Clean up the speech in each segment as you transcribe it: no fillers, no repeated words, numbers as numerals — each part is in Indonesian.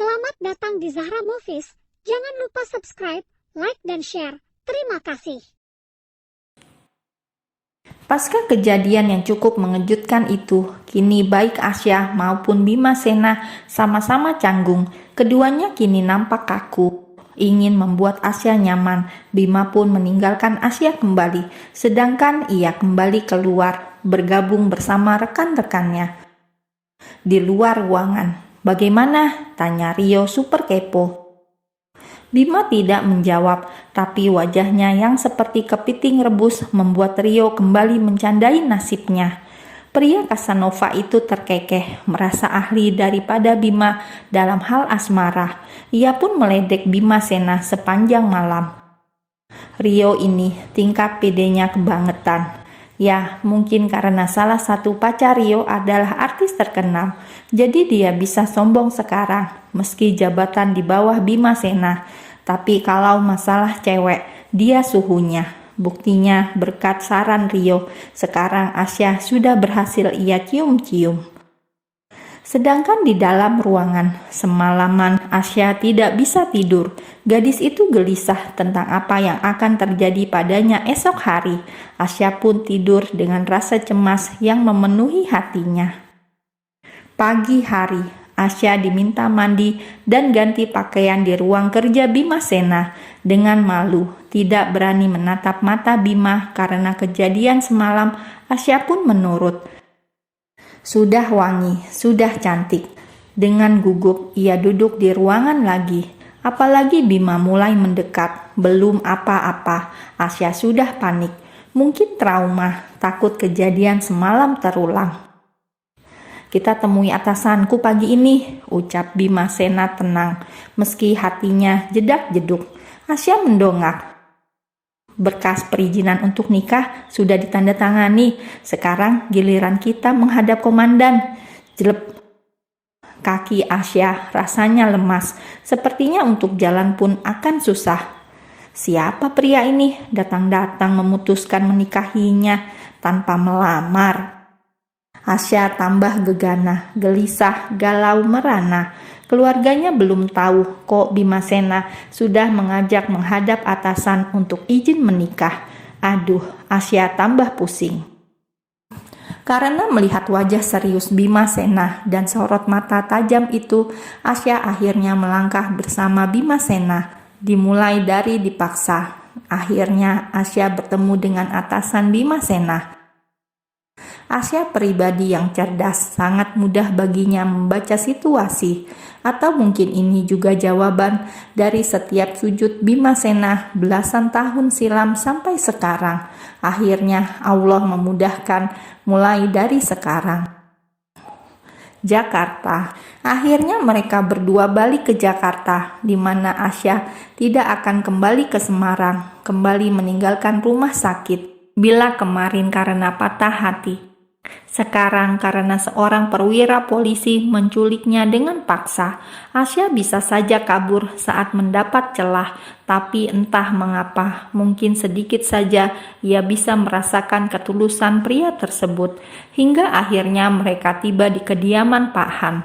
Selamat datang di Zahra Movies. Jangan lupa subscribe, like, dan share. Terima kasih. Pasca kejadian yang cukup mengejutkan itu, kini baik Asya maupun Bima Sena sama-sama canggung. Keduanya kini nampak kaku. Ingin membuat Asya nyaman, Bima pun meninggalkan Asya kembali. Sedangkan ia kembali keluar, bergabung bersama rekan-rekannya. Di luar ruangan, "Bagaimana?" tanya Rio super kepo. Bima tidak menjawab, tapi wajahnya yang seperti kepiting rebus membuat Rio kembali mencandai nasibnya. Pria Casanova itu terkekeh, merasa ahli daripada Bima dalam hal asmara. Ia pun meledek Bima Sena sepanjang malam. Rio ini tingkat pedenya kebangetan. Ya, mungkin karena salah satu pacar Rio adalah artis terkenal, jadi dia bisa sombong sekarang, meski jabatan di bawah Bima Sena. Tapi kalau masalah cewek, dia suhunya. Buktinya berkat saran Rio, sekarang Asya sudah berhasil ia cium-cium. Sedangkan di dalam ruangan, semalaman Asya tidak bisa tidur. Gadis itu gelisah tentang apa yang akan terjadi padanya esok hari. Asya pun tidur dengan rasa cemas yang memenuhi hatinya. Pagi hari, Asya diminta mandi dan ganti pakaian di ruang kerja Bima Sena. Dengan malu, tidak berani menatap mata Bima karena kejadian semalam, Asya pun menurut. Sudah wangi, sudah cantik. Dengan gugup, ia duduk di ruangan lagi. Apalagi Bima mulai mendekat, belum apa-apa. Asya sudah panik. Mungkin trauma, takut kejadian semalam terulang. "Kita temui atasanku pagi ini," ucap Bima Sena tenang, meski hatinya jedak-jeduk. Asya mendongak. "Berkas perizinan untuk nikah sudah ditandatangani. Sekarang giliran kita menghadap komandan." Jelep. Kaki Asya rasanya lemas. Sepertinya untuk jalan pun akan susah. Siapa pria ini datang-datang memutuskan menikahinya tanpa melamar? Asya tambah gegana, gelisah, galau merana. Keluarganya belum tahu kok Bima Sena sudah mengajak menghadap atasan untuk izin menikah. Aduh, Asya tambah pusing. Karena melihat wajah serius Bima Sena dan sorot mata tajam itu, Asya akhirnya melangkah bersama Bima Sena. Dimulai dari dipaksa. Akhirnya Asya bertemu dengan atasan Bima Sena. Asya pribadi yang cerdas, sangat mudah baginya membaca situasi. Atau mungkin ini juga jawaban dari setiap sujud Bima Sena belasan tahun silam sampai sekarang. Akhirnya Allah memudahkan mulai dari sekarang. Jakarta. Akhirnya mereka berdua balik ke Jakarta, di mana Asya tidak akan kembali ke Semarang, kembali meninggalkan rumah sakit. Bila kemarin karena patah hati, sekarang karena seorang perwira polisi menculiknya dengan paksa. Asya bisa saja kabur saat mendapat celah, tapi entah mengapa, mungkin sedikit saja ia bisa merasakan ketulusan pria tersebut, hingga akhirnya mereka tiba di kediaman Pak Han.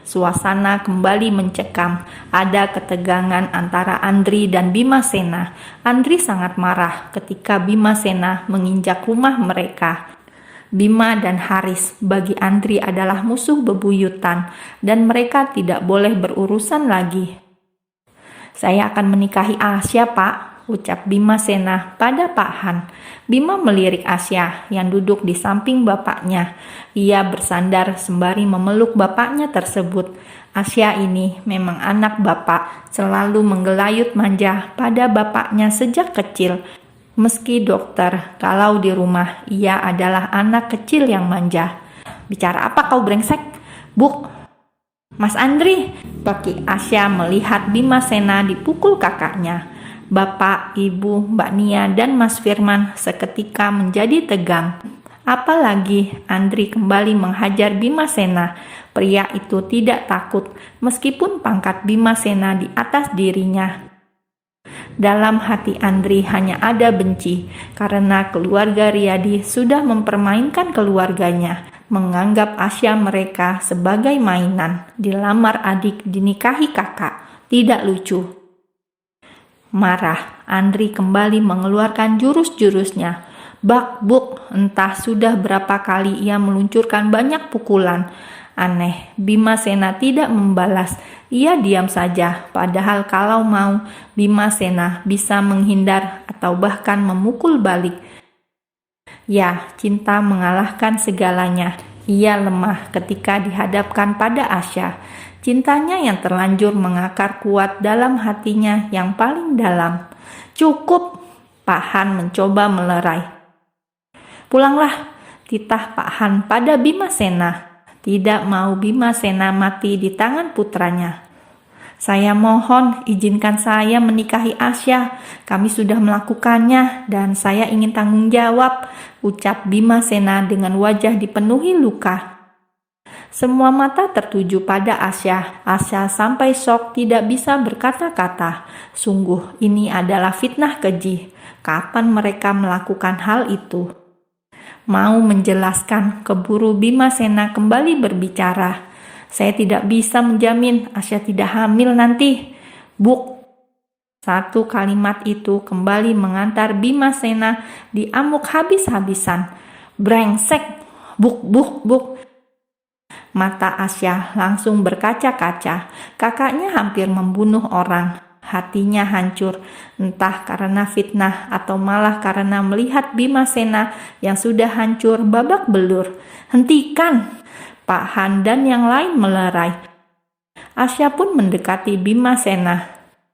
Suasana kembali mencekam. Ada ketegangan antara Andri dan Bima Sena. Andri sangat marah ketika Bima Sena menginjak rumah mereka. Bima dan Haris bagi Andri adalah musuh bebuyutan dan mereka tidak boleh berurusan lagi. "Saya akan menikahi Asya, Pak," ucap Bima Sena pada Pak Han. Bima melirik Asya yang duduk di samping bapaknya. Ia bersandar sembari memeluk bapaknya tersebut. Asya ini memang anak bapak, selalu menggelayut manja pada bapaknya sejak kecil. Meski dokter, kalau di rumah ia adalah anak kecil yang manja. "Bicara apa kau brengsek?" "Buk, Mas Andri," bagi Asya melihat Bima Sena dipukul kakaknya. Bapak, Ibu, Mbak Nia, dan Mas Firman seketika menjadi tegang. Apalagi Andri kembali menghajar Bima Sena. Pria itu tidak takut, meskipun pangkat Bima Sena di atas dirinya. Dalam hati Andri hanya ada benci, karena keluarga Riyadi sudah mempermainkan keluarganya. menganggap Asya mereka sebagai mainan, dilamar adik, dinikahi kakak. Tidak lucu. Marah, Andri kembali mengeluarkan jurus-jurusnya. Bak buk, entah sudah berapa kali ia meluncurkan banyak pukulan. Aneh, Bimasena tidak membalas. Ia diam saja, padahal kalau mau, Bimasena bisa menghindar atau bahkan memukul balik. Ya, cinta mengalahkan segalanya. Ia lemah ketika dihadapkan pada Asya. Cintanya yang terlanjur mengakar kuat dalam hatinya yang paling dalam. Cukup, Pak Han mencoba melerai. Pulanglah, titah Pak Han pada Bimasena. Tidak mau Bimasena mati di tangan putranya. Saya mohon izinkan saya menikahi Asya. Kami sudah melakukannya dan saya ingin tanggung jawab, ucap Bimasena dengan wajah dipenuhi luka. Semua mata tertuju pada Asya. Asya sampai syok tidak bisa berkata-kata. Sungguh ini adalah fitnah keji. Kapan mereka melakukan hal itu? Mau menjelaskan, keburu Bimasena kembali berbicara. Saya tidak bisa menjamin Asya tidak hamil nanti. Buk. Satu kalimat itu kembali mengantar Bimasena diamuk habis-habisan. Brengsek. Buk, buk, buk. Mata Asya langsung berkaca-kaca. Kakaknya hampir membunuh orang. Hatinya hancur, entah karena fitnah atau malah karena melihat Bimasena yang sudah hancur babak belur. Hentikan! Pak Han dan yang lain melerai. Asya pun mendekati Bimasena.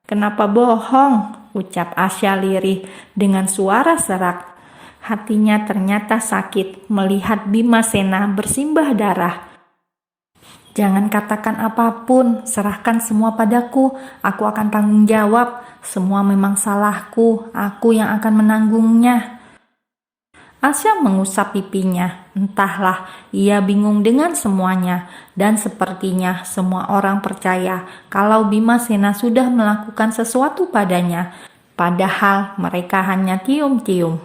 Kenapa bohong? Ucap Asya lirih dengan suara serak. Hatinya ternyata sakit melihat Bimasena bersimbah darah. Jangan katakan apapun, serahkan semua padaku. Aku akan tanggung jawab. Semua memang salahku, aku yang akan menanggungnya. Asya mengusap pipinya. Entahlah, ia bingung dengan semuanya. Dan sepertinya semua orang percaya kalau Bimasena sudah melakukan sesuatu padanya. Padahal mereka hanya cium-cium.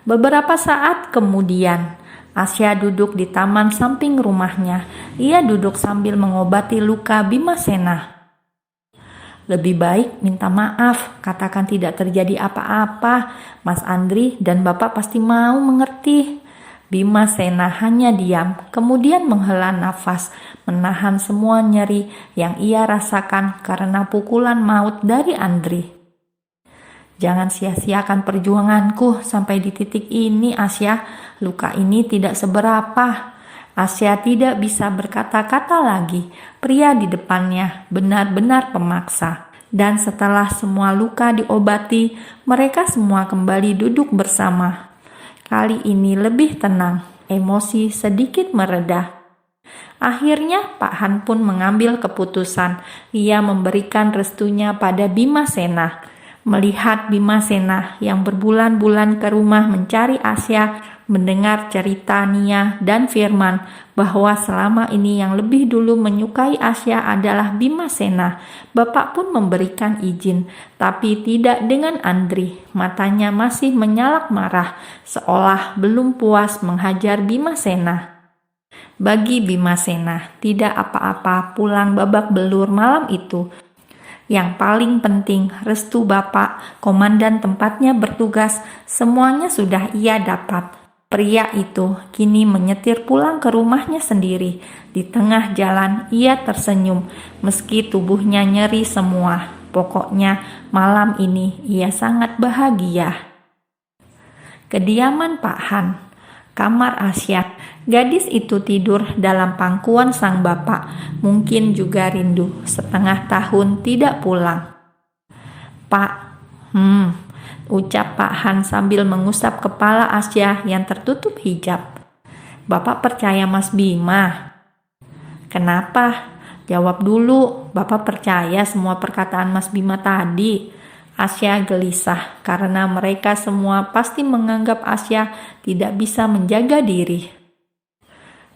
Beberapa saat kemudian, Asya duduk di taman samping rumahnya. Ia duduk sambil mengobati luka Bimasena. Lebih baik minta maaf, katakan tidak terjadi apa-apa. Mas Andri dan Bapak pasti mau mengerti. Bimasena hanya diam, kemudian menghela nafas, menahan semua nyeri yang ia rasakan karena pukulan maut dari Andri. Jangan sia-siakan perjuanganku sampai di titik ini, Asya. Luka ini tidak seberapa. Asya tidak bisa berkata-kata lagi. Pria di depannya benar-benar pemaksa. Dan setelah semua luka diobati, mereka semua kembali duduk bersama. Kali ini lebih tenang, emosi sedikit mereda. Akhirnya Pak Han pun mengambil keputusan. Ia memberikan restunya pada Bimasena. Melihat Bimasena yang berbulan-bulan ke rumah mencari Asya, mendengar cerita Nia dan Firman bahwa selama ini yang lebih dulu menyukai Asya adalah Bimasena. Bapak pun memberikan izin, tapi tidak dengan Andri. Matanya masih menyalak marah, seolah belum puas menghajar Bimasena. Bagi Bimasena, tidak apa-apa pulang babak belur malam itu. Yang paling penting, restu Bapak, komandan tempatnya bertugas, semuanya sudah ia dapat. Pria itu kini menyetir pulang ke rumahnya sendiri. Di tengah jalan ia tersenyum, meski tubuhnya nyeri semua. Pokoknya malam ini ia sangat bahagia. Kediaman Pak Han. Kamar Asya. Gadis itu tidur dalam pangkuan sang bapak. Mungkin juga rindu, setengah tahun tidak pulang. Pak, ucap Pak Han sambil mengusap kepala Asya yang tertutup hijab. Bapak percaya Mas Bima? Kenapa? Jawab dulu, Bapak percaya semua perkataan Mas Bima tadi? Asya gelisah karena mereka semua pasti menganggap Asya tidak bisa menjaga diri.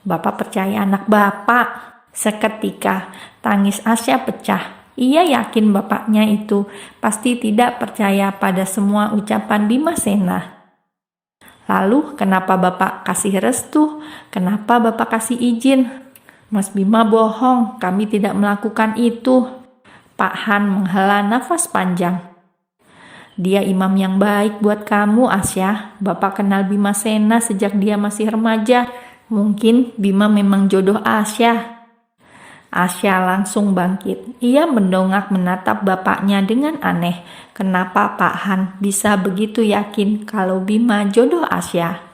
Bapak percaya anak Bapak. Seketika tangis Asya pecah. Ia yakin bapaknya itu pasti tidak percaya pada semua ucapan Bimasena. Lalu kenapa Bapak kasih restu? Kenapa Bapak kasih izin? Mas Bima bohong, kami tidak melakukan itu. Pak Han menghela nafas panjang. Dia imam yang baik buat kamu, Asya. Bapak kenal Bima Sena sejak dia masih remaja. Mungkin Bima memang jodoh Asya. Asya langsung bangkit. Ia mendongak menatap bapaknya dengan aneh. Kenapa Pak Han bisa begitu yakin kalau Bima jodoh Asya?